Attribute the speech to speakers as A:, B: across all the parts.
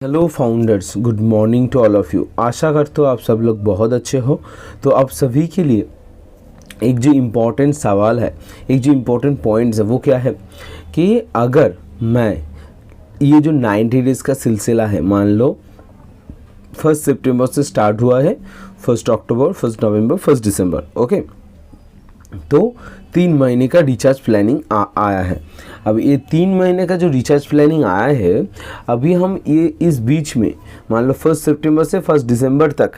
A: Hello founders, good morning to all of you. आशा करते हो आप सब लोग बहुत अच्छे हो। तो आप सभी के लिए एक जो इम्पोर्टेंट सवाल है, एक जो इम्पोर्टेंट पॉइंट्स है वो क्या है कि अगर मैं ये जो 90 डेज़ का सिलसिला है, मान लो 1 सितंबर से स्टार्ट हुआ है, 1 अक्टूबर, 1 नवंबर, 1 दिसंबर, ओके। तो 3 महीने का रिचार्ज प्लानिंग आया है। अब ये 3 महीने का जो रिचार्ज प्लानिंग आया है, अभी हम ये इस बीच में मान लो 1 सितंबर से 1 दिसंबर तक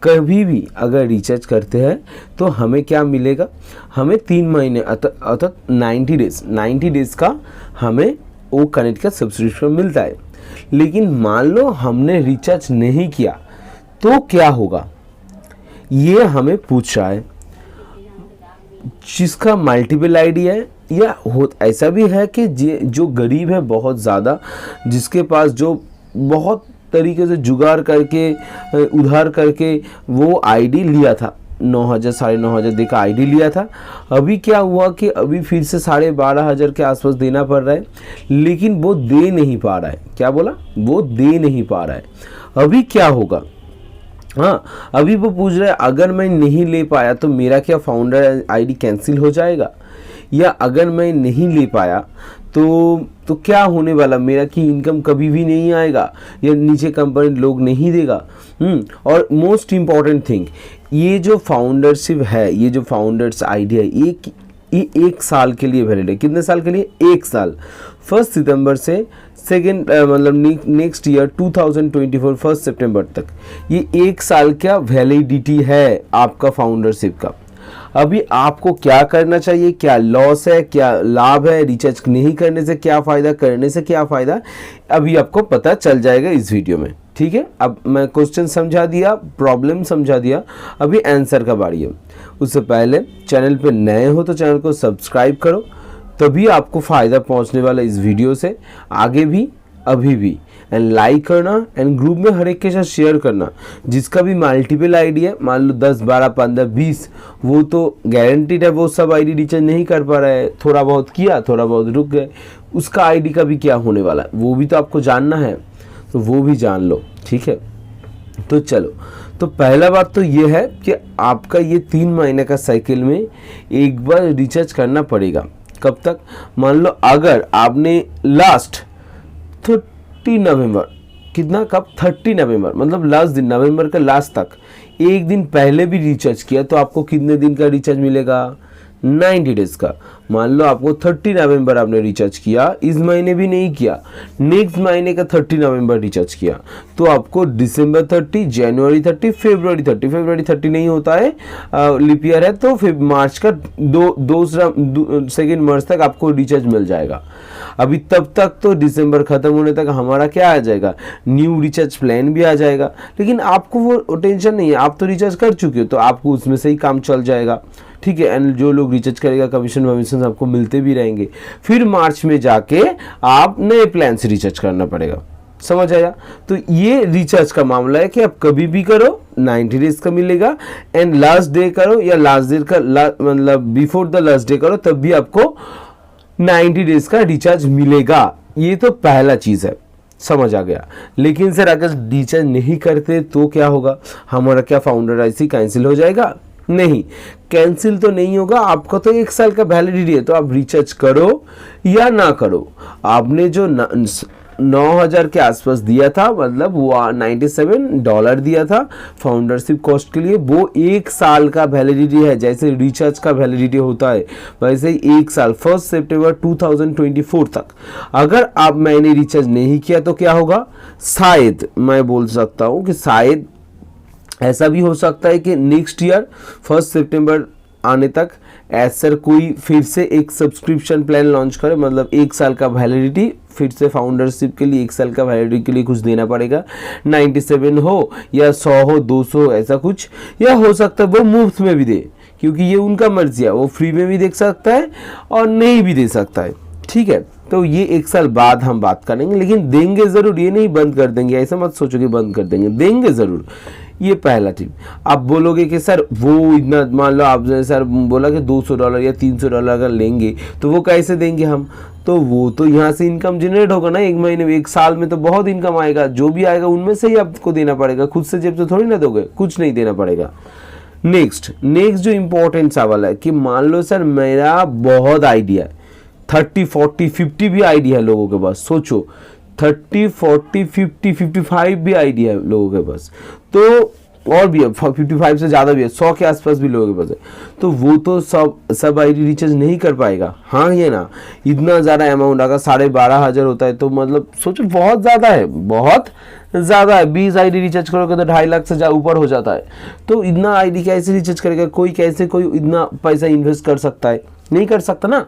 A: कभी भी अगर रिचार्ज करते हैं तो हमें क्या मिलेगा, हमें 3 महीने अर्थात 90 डेज़ का हमें वो कनेक्ट का सब्सक्रिप्शन मिलता है। लेकिन मान लो हमने रिचार्ज नहीं किया तो क्या होगा, ये हमें पूछ रहा है। जिसका मल्टीपल आईडी है या ऐसा भी है कि जो गरीब है बहुत ज़्यादा, जिसके पास जो बहुत तरीके से जुगाड़ करके उधार करके वो आईडी लिया था, 9,000 9,500 दे का आईडी लिया था। अभी क्या हुआ कि अभी फिर से 12,500 के आसपास देना पड़ रहा है, लेकिन वो दे नहीं पा रहा है। क्या बोला? वो दे नहीं पा रहा है। अभी क्या होगा? हाँ, अभी वो पूछ रहा है अगर मैं नहीं ले पाया तो मेरा क्या फाउंडर आईडी कैंसिल हो जाएगा, या अगर मैं नहीं ले पाया तो क्या होने वाला, मेरा की इनकम कभी भी नहीं आएगा, या नीचे कंपनी लोग नहीं देगा। और मोस्ट इम्पॉर्टेंट थिंग, ये जो फाउंडरशिप है, ये जो फाउंडर्स आईडी है, ये 1 साल के लिए वैलिड है। कितने साल के लिए? 1 साल। 1 सितंबर से मतलब नेक्स्ट ईयर 2024 1 सितंबर तक ये 1 साल का वैलिडिटी है आपका फाउंडरशिप का। अभी आपको क्या करना चाहिए, क्या लॉस है, क्या लाभ है, रिचार्ज नहीं करने से क्या फ़ायदा, करने से क्या फ़ायदा, अभी आपको पता चल जाएगा इस वीडियो में। ठीक है, अब मैं क्वेश्चन समझा दिया, प्रॉब्लम समझा दिया, अभी आंसर का बारी है। उससे पहले चैनल पे नए हो तो चैनल को सब्सक्राइब करो, तभी आपको फ़ायदा पहुंचने वाला इस वीडियो से, आगे भी अभी भी। एंड लाइक करना एंड ग्रुप में हर एक के साथ शेयर करना। जिसका भी मल्टीपल आईडी है, मान लो 10, 12, 15, 20, वो तो गारंटीड है वो सब आईडी रिचार्ज नहीं कर पा रहा है, थोड़ा बहुत किया, थोड़ा बहुत रुक गए, उसका आईडी का भी क्या होने वाला है वो भी तो आपको जानना है, तो वो भी जान लो। ठीक है, तो चलो, तो पहला बात तो ये है कि आपका ये 3 महीने का साइकिल में एक बार रिचार्ज करना पड़ेगा। कब तक? मान लो अगर आपने लास्ट 30 नवंबर, कितना, कब? 30 नवंबर, मतलब लास्ट दिन, नवंबर का लास्ट तक एक दिन पहले भी रिचार्ज किया तो आपको कितने दिन का रिचार्ज मिलेगा? 90 डेज़ का। मान लो आपको 30 नवंबर आपने रिचार्ज किया, इस महीने भी नहीं किया, नेक्स्ट महीने का 30 नवंबर रिचार्ज किया तो आपको दिसंबर 30, जनवरी 30, फरवरी 30, फरवरी 30 नहीं होता है, लीप ईयर है, तो फिर मार्च का सेकेंड मार्च तक आपको रिचार्ज मिल जाएगा। अभी तब तक तो दिसंबर ख़त्म होने तक हमारा क्या आ जाएगा, न्यू रिचार्ज प्लान भी आ जाएगा। लेकिन आपको वो टेंशन नहीं है, आप तो रिचार्ज कर चुके हो, तो आपको उसमें से ही काम चल जाएगा। ठीक है, एंड जो लोग रिचार्ज करेगा कमीशन वमीशन आपको मिलते भी रहेंगे। फिर मार्च में जाके आप नए प्लान से रिचार्ज करना पड़ेगा। समझ आया? तो ये रिचार्ज का मामला है कि आप कभी भी करो 90 डेज का मिलेगा, एंड लास्ट डे करो या लास्ट डे का मतलब बिफोर द लास्ट डे करो, तब भी आपको 90 डेज का रिचार्ज मिलेगा। ये तो पहला चीज़ है, समझ आ गया। लेकिन सर अगर रिचार्ज नहीं करते तो क्या होगा, हमारा क्या फाउंडर आईडी कैंसिल हो जाएगा? नहीं, कैंसिल तो नहीं होगा। आपका तो 1 साल का वैलिडिटी है, तो आप रिचार्ज करो या ना करो। आपने जो 9,000 के आसपास दिया था, मतलब वो $97 दिया था फाउंडरशिप कॉस्ट के लिए, वो 1 साल का वैलिडिटी है। जैसे रिचार्ज का वैलिडिटी होता है वैसे ही 1 साल, 1 सितंबर 2024 तक। अगर आप मैंने रिचार्ज नहीं किया तो क्या होगा, शायद मैं बोल सकता हूँ कि शायद ऐसा भी हो सकता है कि नेक्स्ट ईयर 1 सितंबर आने तक ऐसा कोई फिर से एक सब्सक्रिप्शन प्लान लॉन्च करे, मतलब 1 साल का वैलिडिटी, फिर से फाउंडरशिप के लिए 1 साल का वैलिडिटी के लिए कुछ देना पड़ेगा। 97 हो या 100 हो, 200, ऐसा कुछ, या हो सकता है वो मुफ्त में भी दे, क्योंकि ये उनका मर्जी है, वो फ्री में भी दे सकता है और नहीं भी दे सकता है। ठीक है, तो ये 1 साल बाद हम बात करेंगे, लेकिन देंगे ज़रूर, ये नहीं बंद कर देंगे, ऐसा मत सोचो कि बंद कर देंगे, देंगे ज़रूर। ये पहला टिप। आप बोलोगे कि सर वो इतना, मान लो आपने सर बोला कि $200 या $300 अगर लेंगे तो वो कैसे देंगे हम, तो वो तो यहाँ से इनकम जनरेट होगा ना, एक महीने में, एक साल में तो बहुत इनकम आएगा, जो भी आएगा उनमें से ही आपको देना पड़ेगा, खुद से जेब से थोड़ी ना दोगे, कुछ नहीं देना पड़ेगा। नेक्स्ट जो इम्पोर्टेंट सवाल है कि मान लो सर मेरा बहुत आइडिया है, 30 40 50 भी आइडिया है लोगों के पास, सोचो 30 40 50 55 भी आइडिया है लोगों के पास, तो और भी है 55 से ज़्यादा भी है, 100 के आसपास भी लोगों के पास है, तो वो तो सब आईडी रिचार्ज नहीं कर पाएगा। हाँ ये ना, इतना ज़्यादा अमाउंट अगर 12,500 होता है तो मतलब सोचो बहुत ज़्यादा है, बहुत ज़्यादा है। 20 आईडी रिचार्ज करोगे तो 2.5 लाख से ऊपर हो जाता है, तो इतना आईडी कैसे रिचार्ज करेगा कोई, कैसे कोई इतना पैसा इन्वेस्ट कर सकता है, नहीं कर सकता ना,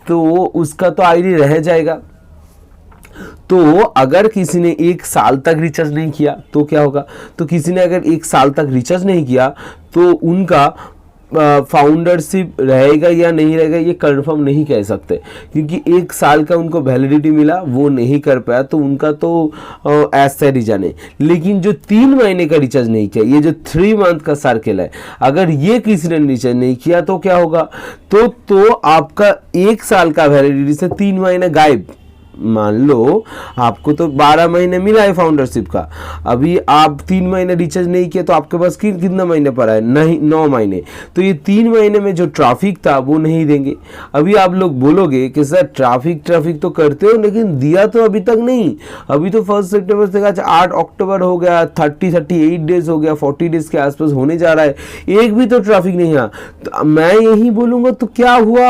A: तो उसका तो आईडी रह जाएगा। तो अगर किसी ने 1 साल तक रिचार्ज नहीं किया तो क्या होगा, तो किसी ने अगर 1 साल तक रिचार्ज नहीं किया तो उनका फाउंडरशिप रहेगा या नहीं रहेगा ये कंफर्म नहीं कह सकते, क्योंकि 1 साल का उनको वैलिडिटी मिला, वो नहीं कर पाया तो उनका तो ऐसा रिचार्ज नहीं। लेकिन जो 3 महीने का रिचार्ज नहीं किया, ये जो 3 मंथ का सर्किल है, अगर ये किसी ने रिचार्ज नहीं किया तो क्या होगा, तो आपका 1 साल का वैलिडिटी से 3 महीने गायब। मान लो आपको तो 12 महीने मिला है फाउंडरशिप का, अभी आप 3 महीने रिचार्ज नहीं किया तो आपके पास कितना महीने पड़ा है, नहीं 9 महीने, तो ये 3 महीने में जो ट्रैफिक था वो नहीं देंगे। अभी आप लोग बोलोगे कि सर ट्रैफिक तो करते हो लेकिन दिया तो अभी तक नहीं, अभी तो 1 सितंबर से 8 अक्टूबर हो गया, 38 डेज हो गया, 40 डेज के आसपास होने जा रहा है, एक भी तो ट्रैफिक नहीं है। तो मैं यही बोलूँगा तो क्या हुआ,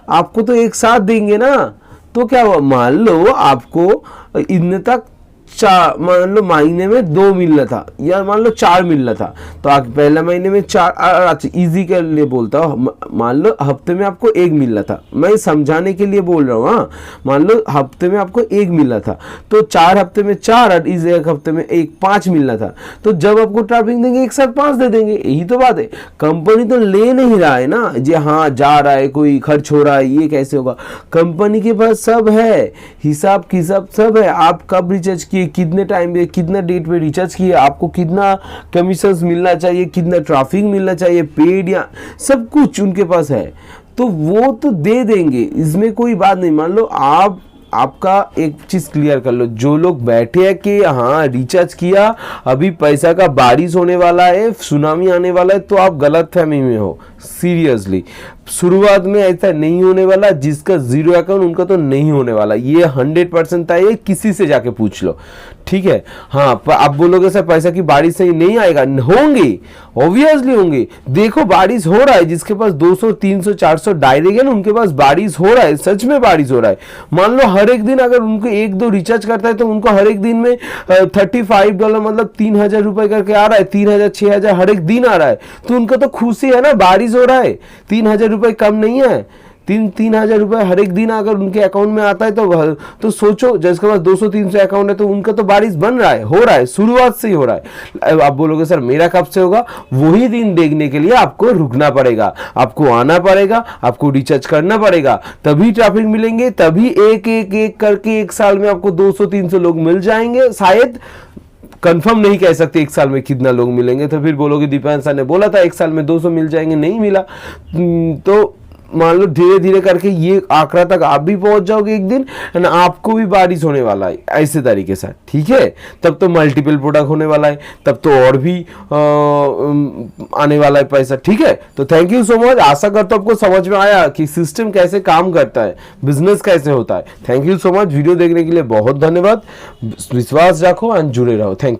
A: आपको तो एक साथ देंगे ना, तो क्या हुआ, मान लो आपको इतने तक मान लो महीने में 2 मिलना था या मान लो 4 मिलना था, तो आप पहला महीने में 4, अच्छा इजी के लिए बोलता हूँ, मान लो हफ्ते में आपको 1 मिलना था, मैं समझाने के लिए बोल रहा हूँ। हाँ मान लो हफ्ते में आपको 1 मिलना था, तो 4 हफ्ते में 4 और इस 1 हफ्ते में 5 मिलना था, तो जब आपको ट्रैफिक देंगे एक साथ 5 दे देंगे, यही तो बात है। कंपनी तो ले नहीं रहा है ना जी, हाँ जा रहा है, कोई खर्च हो रहा है, ये कैसे होगा, कंपनी के पास सब है, हिसाब किताब सब है, आप कब रिचार्ज किए, कितने टाइम पे, कितना डेट पे रिचार्ज किए, आपको कितना कमीशंस मिलना चाहिए, कितना ट्रैफिक मिलना चाहिए, पेड या सब कुछ उनके पास है, तो वो तो दे देंगे, इसमें कोई बात नहीं। मान लो आपका एक चीज क्लियर कर लो, जो लोग बैठे हैं कि हाँ रिचार्ज किया, अभी पैसा का बारिश होने वाला है, सुनामी आने वाला है, तो आप गलत फहमी में हो। सीरियसली शुरुआत में ऐसा नहीं होने वाला, जिसका 0 अकाउंट उनका तो नहीं होने वाला, ये 100% है, ये किसी से जाके पूछ लो, ठीक है। हाँ आप बोलोगे सर पैसा की बारिश से नहीं आएगा, होंगे ऑब्वियसली होंगे, देखो बारिश हो रहा है, जिसके पास 200 300 400 डायरेक्ट है ना, उनके पास बारिश हो रहा है, सच में बारिश हो रहा है। मान लो हर एक दिन अगर उनको 1-2 रिचार्ज करता है तो उनको हर एक दिन में $35 मतलब 3,000 रुपए करके आ रहा है, 3,000 6,000 हर एक दिन आ रहा है, तो उनका तो खुशी है ना, बारिश हो रहा है, 3,000 रुपए कम नहीं है, 3,000 रुपए हर एक दिन अगर उनके अकाउंट में आता है तो सोचो जिसके पास 200-300 अकाउंट है तो उनका तो बारिश बन रहा है, हो रहा है, शुरुआत से ही हो रहा है। आप बोलोगे सर मेरा कब से होगा, वही दिन देखने के लिए आपको रुकना पड़ेगा, आपको आना पड़ेगा, आपको रिचार्ज करना पड़ेगा, तभी ट्रैफिक मिलेंगे, तभी एक करके 1 साल में आपको 200-300 लोग मिल जाएंगे। शायद कंफर्म नहीं कह सकते 1 साल में कितना लोग मिलेंगे, तो फिर बोलोगे दीपान सर ने बोला था 1 साल में 200 मिल जाएंगे, नहीं मिला, तो मान लो धीरे धीरे करके ये आंकड़ा तक आप भी पहुंच जाओगे एक दिन, ना आपको भी बारिश होने वाला है ऐसे तरीके से, ठीक है। तब तो मल्टीपल प्रोडक्ट होने वाला है, तब तो और भी आने वाला है पैसा, ठीक है। तो थैंक यू सो मच, आशा करता हूं आपको समझ में आया कि सिस्टम कैसे काम करता है, बिजनेस कैसे होता है। Thank you so much, video देखने के लिए बहुत धन्यवाद, विश्वास रखो एंड जुड़े रहो, थैंक यू।